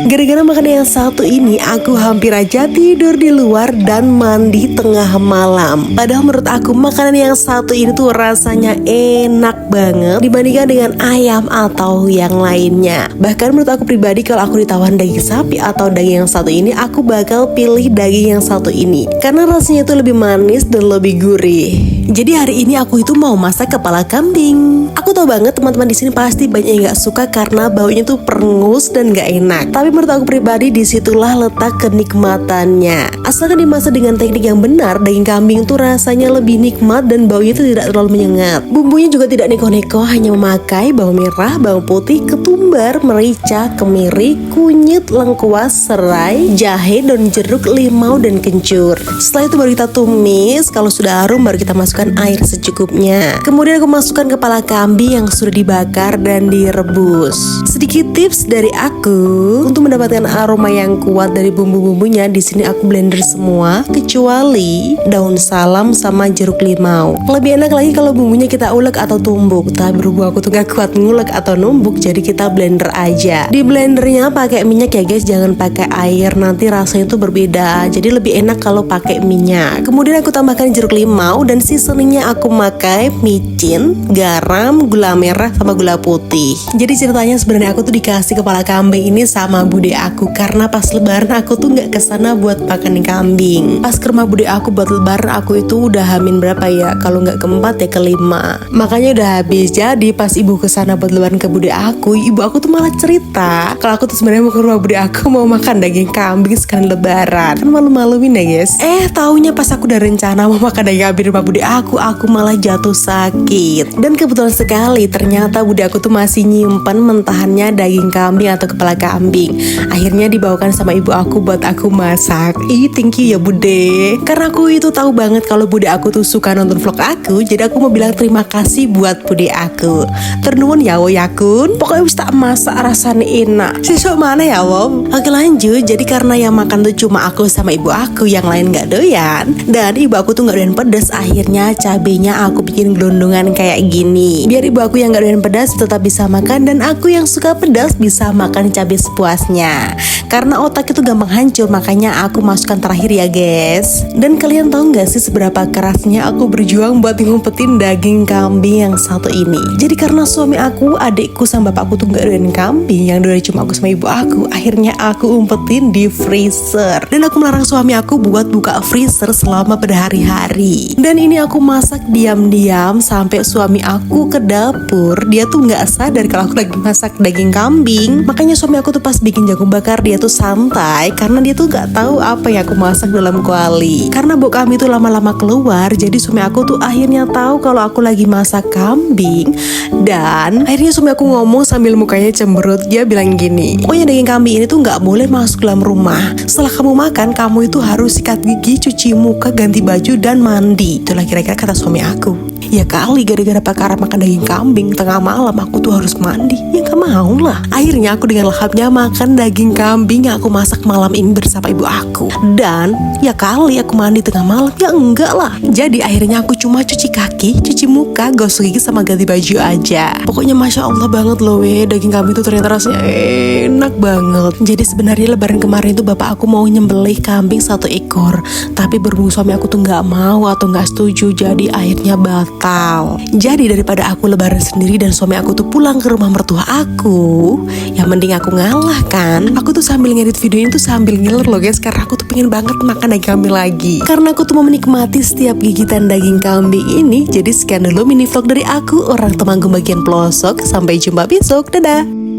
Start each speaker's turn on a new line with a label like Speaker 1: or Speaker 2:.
Speaker 1: Gara-gara makan yang satu ini, aku hampir aja tidur di luar dan mandi tengah malam. Padahal menurut aku makanan yang satu ini tuh rasanya enak banget dibandingkan dengan ayam atau yang lainnya. Bahkan menurut aku pribadi, kalau aku ditawarin daging sapi atau daging yang satu ini, aku bakal pilih daging yang satu ini karena rasanya itu lebih manis dan lebih gurih. Jadi hari ini aku itu mau masak kepala kambing. Aku tahu banget teman-teman di sini pasti banyak yang nggak suka karena baunya tuh perengus dan nggak enak. Tapi menurut aku pribadi disitulah letak kenikmatannya. Asalkan dimasak dengan teknik yang benar, daging kambing tuh rasanya lebih nikmat dan baunya tuh tidak terlalu menyengat. Bumbunya juga tidak neko-neko, hanya memakai bawang merah, bawang putih, ketumbar, merica, kemiri, kunyit, lengkuas, serai, jahe, daun jeruk, limau, dan kencur. Setelah itu baru kita tumis. Kalau sudah harum baru kita masukkan air secukupnya. Kemudian aku masukkan kepala kambing yang sudah dibakar dan direbus. Sedikit tips dari aku untuk mendapatkan aroma yang kuat dari bumbu-bumbunya. Di sini aku blender semua kecuali daun salam sama jeruk limau. Lebih enak lagi kalau bumbunya kita ulek atau tumbuk. Tapi berhubung aku tuh gak kuat ngulek atau numbuk, jadi kita blender aja. Di blendernya pakai minyak ya guys, jangan pakai air, nanti rasanya tuh berbeda. Jadi lebih enak kalau pakai minyak. Kemudian aku tambahkan jeruk limau dan seasoningnya aku pakai micin, garam, gula merah sama gula putih. Jadi ceritanya sebenarnya aku tuh dikasih kepala kambing ini sama bude aku karena pas lebaran aku tuh nggak kesana buat makan kambing. Pas ke rumah bude aku buat lebaran, aku itu udah hamin berapa ya? Kalau nggak keempat ya kelima. Makanya udah habis. Jadi pas ibu kesana buat lebaran ke bude aku, ibu aku tuh malah cerita kalau aku tuh sebenarnya mau ke rumah bude aku mau makan daging kambing sekalian lebaran. Kan malu-maluin ya guys. Taunya pas aku udah rencana mau makan daging kambing di rumah bude aku malah jatuh sakit. Dan kebetulan sekali ternyata bude aku tuh masih nyimpen mentahannya daging kambing atau kepala kambing. Akhirnya dibawakan sama ibu aku buat aku masak. Thank you ya bude. Karena aku itu tahu banget kalau bude aku tuh suka nonton vlog aku, jadi aku mau bilang terima kasih buat bude aku. Ternuwun ya wo yakun. Pokoknya wis tak masak rasanya enak. Sesuk mana ya wo? Oke lanjut. Jadi karena yang makan tuh cuma aku sama ibu aku, yang lain nggak doyan. Dan ibu aku tuh nggak doyan pedas. Akhirnya cabenya aku bikin gelondongan kayak gini. Biar ibu aku yang nggak doyan pedas tetap bisa makan, dan aku yang suka pedas bisa makan cabai sepuasnya. Karena otak itu gampang hancur, makanya aku masukkan terakhir ya guys. Dan kalian tahu nggak sih seberapa kerasnya aku berjuang buat ngumpetin daging kambing yang satu ini. Jadi karena suami aku, adikku sama bapakku tuh nggak doyan kambing, yang doyan cuma aku sama ibu aku. Akhirnya aku umpetin di freezer. Dan aku melarang suami aku buat buka freezer selama berhari-hari. Dan ini aku masak diam-diam sampai suami aku ke dapur. Dia tuh nggak sadar kalau aku lagi masak daging kambing. Makanya suami aku tuh pas bikin jagung bakar dia tuh santai karena dia tuh nggak tahu apa yang aku masak dalam kuali. Karena bau kambing tuh lama-lama keluar, jadi suami aku tuh akhirnya tahu kalau aku lagi masak kambing. Dan akhirnya suami aku ngomong sambil mukanya cemberut. Dia bilang gini, pokoknya daging kambing ini tuh nggak boleh masuk dalam rumah. Setelah kamu makan, kamu itu harus sikat gigi, cuci muka, ganti baju, dan mandi. Itulah kira-kira kata suami aku. Ya kali gara-gara perkara makan daging kambing tengah malam aku tuh harus mandi. Ya gak mau lah. Akhirnya aku dengan lahapnya makan daging kambing yang aku masak malam ini bersama ibu aku. Dan ya kali aku mandi tengah malam, ya enggak lah. Jadi akhirnya aku cuma cuci kaki, cuci muka, gosok gigi sama ganti baju aja. Pokoknya Masya Allah banget loh daging kambing itu ternyata rasanya enak banget. Jadi sebenarnya lebaran kemarin tuh bapak aku mau nyembelih kambing 1 ekor. Tapi berhubung suami aku tuh gak mau atau gak setuju, jadi akhirnya batal. Jadi daripada aku lebaran sendiri dan suami aku tuh pulang ke rumah mertua aku, yang mending aku ngalah kan. Aku tuh sambil ngedit video ini tuh sambil ngiler loh guys, karena aku tuh pengen banget makan daging kambing lagi. Karena aku tuh mau menikmati setiap gigitan daging kambing ini. Jadi sekian dulu mini vlog dari aku, orang Temanggung bagian pelosok. Sampai jumpa besok, dadah.